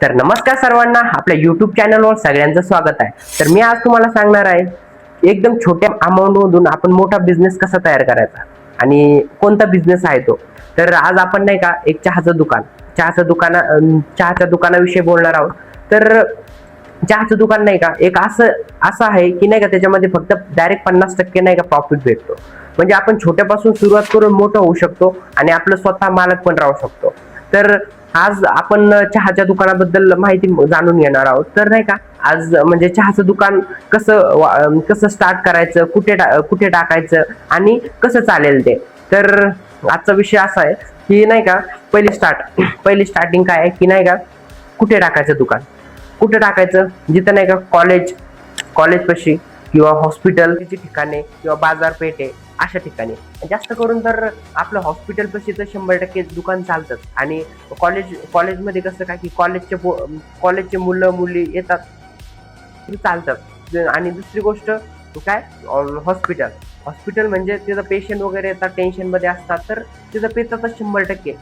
तर नमस्कार सर्वांना, आपल्या युट्यूब चॅनलवर सगळ्यांचं स्वागत आहे. तर मी आज तुम्हाला सांगणार आहे एकदम छोट्या अमाऊंट मधून आपण मोठा बिझनेस कसा तयार करायचा आणि कोणता बिझनेस आहे तो. तर आज आपण नाही का एक चहाच्या दुकानाविषयी बोलणार आहोत. तर चहाचं दुकान नाही का एक असं असं आहे की नाही का त्याच्यामध्ये फक्त डायरेक्ट 50% नाही का प्रॉफिट भेटतो. म्हणजे आपण छोट्यापासून सुरुवात करून मोठं होऊ शकतो आणि आपलं स्वतः मालक पण राहू शकतो. तर आज आपण चहाच्या दुकानाबद्दल माहिती जाणून घेणार आहोत. तर नाही का आज म्हणजे चहाचं दुकान कसं स्टार्ट करायचं, कुठे टाकायचं आणि कसं चालेल ते. तर आजचा विषय असा आहे की नाही का पहिली स्टार्टिंग काय आहे की नाही का कुठे टाकायचं दुकान, कुठे टाकायचं जिथं नाही का कॉलेज पाशी किंवा हॉस्पिटलची ठिकाणे किंवा बाजारपेठे अशा ठिकाणी. जास्त करून तर आपलं हॉस्पिटल पाशी तर 100% दुकान चालतात. आणि कॉलेजमध्ये कसं काय की कॉलेजचे मुलं मुली येतात चालतात. आणि दुसरी गोष्ट काय, हॉस्पिटल म्हणजे तिथं पेशंट वगैरे येतात, टेन्शन मध्ये असतात, तर तिथं पेतातच 100%.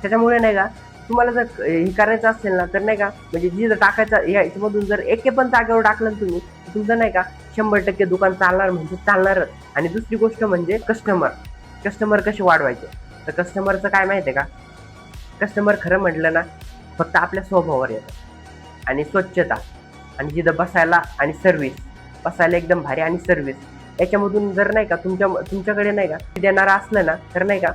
त्याच्यामुळे नाही का तुम्हाला जर हे करायचं असेल ना तर नाही का म्हणजे जिथं टाकायचं याच्यामधून जर एके पण जागेवर टाकलं ना तुम्ही, तुमचं नाही का 100% दुकान चालणार म्हणजे चालणारच. आणि दुसरी गोष्ट म्हणजे कस्टमर कसे वाढवायचे. तर कस्टमरचं काय माहिती आहे का, कस्टमर खरं म्हटलं ना फक्त आपल्या स्वभावावर येतं आणि स्वच्छता आणि जिथं बसायला आणि बसायला एकदम भारी आणि सर्व्हिस याच्यामधून जर नाही का तुमच्याकडे नाही का देणारा असलं ना तर नाही का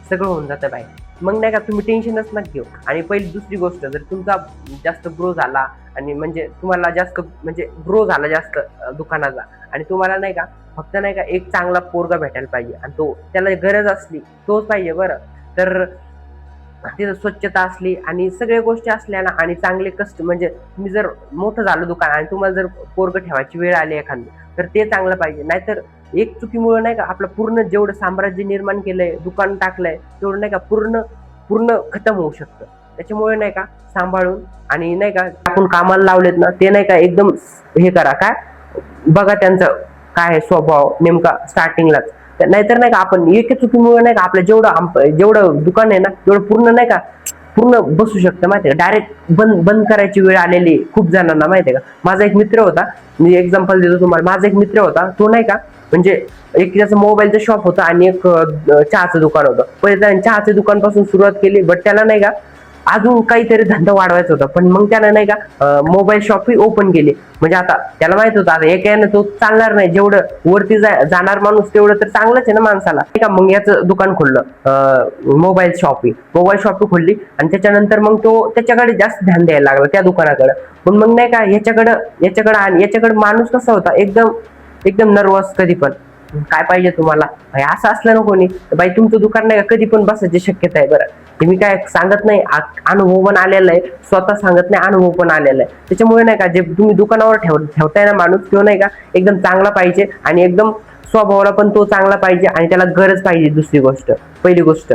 सगळं होऊन जातं बाहेर. मग नाही का तुम्ही टेन्शनच नका घेऊ. आणि पहिली दुसरी गोष्ट, जर तुमचा जास्त ग्रो झाला आणि म्हणजे तुम्हाला जास्त म्हणजे ग्रो झाला जास्त दुकानाचा आणि तुम्हाला नाही का फक्त नाही का एक चांगला पोरगा भेटायला पाहिजे आणि त्याला गरज असली तोच पाहिजे बरं. तर तिथं स्वच्छता असली आणि सगळ्या गोष्टी असल्या ना आणि चांगले म्हणजे तुम्ही जर मोठं झालं दुकान आणि तुम्हाला जर पोरग ठेवायची वेळ आली एखादी तर ते चांगलं पाहिजे. नाहीतर एक चुकीमुळे नाही का आपलं पूर्ण जेवढं साम्राज्य निर्माण केलंय, दुकान टाकलंय, तेवढं नाही का पूर्ण खतम होऊ शकतं. त्याच्यामुळे नाही का सांभाळून आणि नाही का आपण कामाला लावलेत ना ते नाही का एकदम हे करा, काय बघा त्यांचं काय स्वभाव नेमका स्टार्टिंगलाच. नाहीतर नाही का आपण एका चुकीमुळे नाही का आपलं जेवढं दुकान आहे ना तेवढं पूर्ण बसू शकतं माहिती आहे का. डायरेक्ट बंद करायची वेळ आलेली खूप जणांना माहिती आहे का. माझा एक मित्र होता, मी एक्झाम्पल देतो तुम्हाला. माझा एक मित्र होता, तो नाही का म्हणजे एक त्याचं मोबाईलचं शॉप होतं आणि एक चहाचं दुकान होतं. पहिले त्याने चहाच्या दुकानपासून सुरुवात केली, बट त्याला नाही का अजून काहीतरी धंदा वाढवायचा होता. पण मग त्यानं नाही का मोबाईल शॉपही ओपन केली. म्हणजे आता त्याला माहित होतं आता एकाने तो चालणार नाही, जेवढं वरती जाणार माणूस तेवढं तर चांगलंच आहे ना माणसाला, नाही का. मग याचं दुकान खोललं, मोबाईल शॉप खोलली आणि त्याच्यानंतर मग तो त्याच्याकडे जास्त ध्यान द्यायला लागला त्या दुकानाकडे. पण मग नाही का याच्याकडे माणूस कसा होता, एकदम नर्वस. कधी पण काय पाहिजे तुम्हाला भाई असं असलं ना कोणी तर बाई तुमचं दुकान नाही का कधी पण बसायची शक्यता आहे. बरं ते मी काय सांगत नाही, अनुभव पण आलेला आहे, स्वतः सांगत नाही, अनुभव पण आलेला आहे. त्याच्यामुळे नाही का जे तुम्ही दुकानावर ठेवताय ना माणूस, तो नाही का एकदम चांगला पाहिजे आणि एकदम स्वभावाला पण तो चांगला पाहिजे आणि त्याला गरज पाहिजे. पहिली गोष्ट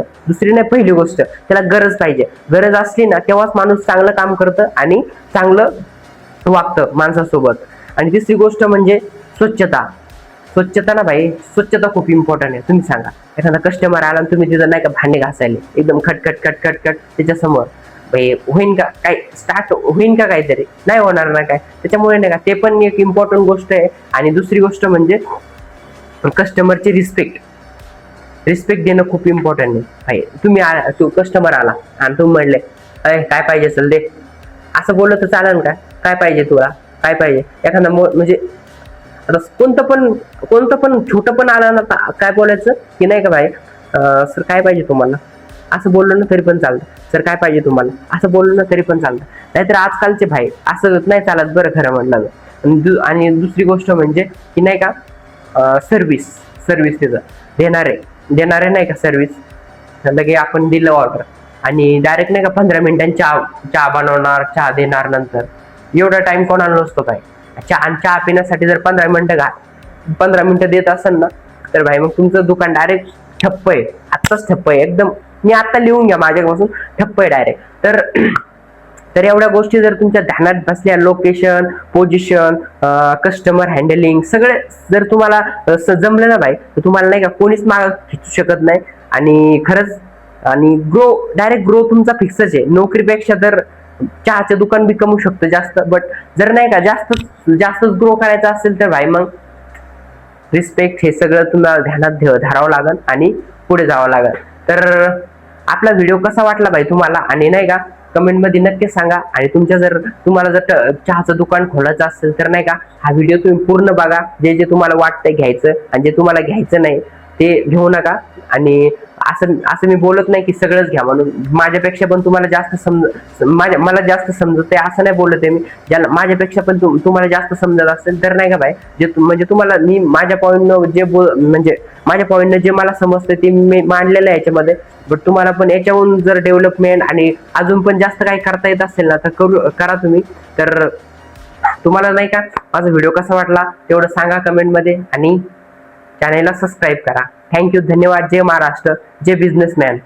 त्याला गरज पाहिजे. गरज असली ना तेव्हाच माणूस चांगलं काम करतं आणि चांगलं वागतं माणसासोबत. आणि तिसरी गोष्ट म्हणजे स्वच्छता ना भाई, स्वच्छता खूप इम्पॉर्टंट आहे. तुम्ही सांगा एखादा कस्टमर आला आणि तुम्ही तिथं नाही का भांडे घासायले एकदम खटखट त्याच्यासमोर, भाई होईन का काय, स्टार्ट होईन का काहीतरी, नाही होणार ना काय. त्याच्यामुळे नाही का ते पण एक इम्पॉर्टंट गोष्ट आहे. आणि दुसरी गोष्ट म्हणजे कस्टमरची रिस्पेक्ट देणं खूप इम्पॉर्टंट आहे. भाई कस्टमर आला आणि तुम्ही म्हणले काय पाहिजे असेल दे, असं बोललं तर चालेल का. काय पाहिजे तुला, काय पाहिजे. एखादा म्हणजे आता कोणतं पण छोटं पण आलं ना काय बोलायचं की नाही का भाई सर काय पाहिजे तुम्हाला, असं बोललो ना तरी पण चालतं. सर काय पाहिजे तुम्हाला, असं बोललो ना तरी पण चालतं. नाहीतर आजकालचे भाई असं नाही चालत बरं खरं म्हटलं. आणि दुसरी गोष्ट म्हणजे की नाही का सर्व्हिस तिथं देणारे नाही का सर्व्हिस. लगे आपण दिलं ऑर्डर आणि डायरेक्ट नाही का 15 मिनिटांनी चहा बनवणार, चहा देणार. नंतर एवढा टाइम कोणाला नसतो काय. चहा पिण्यासाठी जर 15 मिनिटं देत असेल ना तर भाई मग तुमचं दुकान डायरेक्ट ठप्प आहे. आत्ताच ठप्प आहे एकदम. मी आता लिहून घ्या माझ्यापासून, ठप्प आहे डायरेक्ट. तर एवढ्या गोष्टी जर तुमच्या ध्यानात बसल्या, लोकेशन, पोझिशन, कस्टमर हँडलिंग सगळे जर तुम्हाला जमलं ना भाई तर तुम्हाला नाही का कोणीच माग खिचू शकत नाही. आणि खरंच आणि डायरेक्ट ग्रो तुमचा फिक्सच आहे. नोकरीपेक्षा तर चहाचं दुकान बी कमवू शकतो जास्त. बट जर नाही का जास्तच ग्रो करायचं असेल तर भाई मग रिस्पेक्ट हे सगळं तुम्हाला ध्यानात धरावं लागेल आणि पुढे जावं लागेल. तर आपला व्हिडिओ कसा वाटला भाई तुम्हाला, आणि नाही का कमेंट मध्ये नक्की सांगा. आणि तुम्हाला जर चहाचं दुकान खोलायचं असेल तर नाही का हा व्हिडिओ तुम्ही पूर्ण बघा. जे तुम्हाला वाटतंय घ्यायचं आणि जे तुम्हाला घ्यायचं नाही ते घेऊ नका. आणि असं मी बोलत नाही की सगळंच घ्या म्हणून. माझ्यापेक्षा पण तुम्हाला जास्त मला जास्त समजत असं नाही बोलत आहे मी. ज्याला माझ्यापेक्षा पण तुम्हाला जास्त समजत असेल तर नाही का भाई म्हणजे तुम्हाला मी माझ्या पॉईंटनं जे मला समजतं ते मी मांडलेलं आहे याच्यामध्ये. बट तुम्हाला पण याच्याहून जर डेव्हलपमेंट आणि अजून पण जास्त काही करता येत असेल ना तर करा तुम्ही. तर तुम्हाला नाही का माझा व्हिडिओ कसा वाटला तेवढं सांगा कमेंट मध्ये आणि चॅनलला सबस्क्राईब करा. थँक्यू, धन्यवाद. जय महाराष्ट्र, जय बिझनेसमॅन.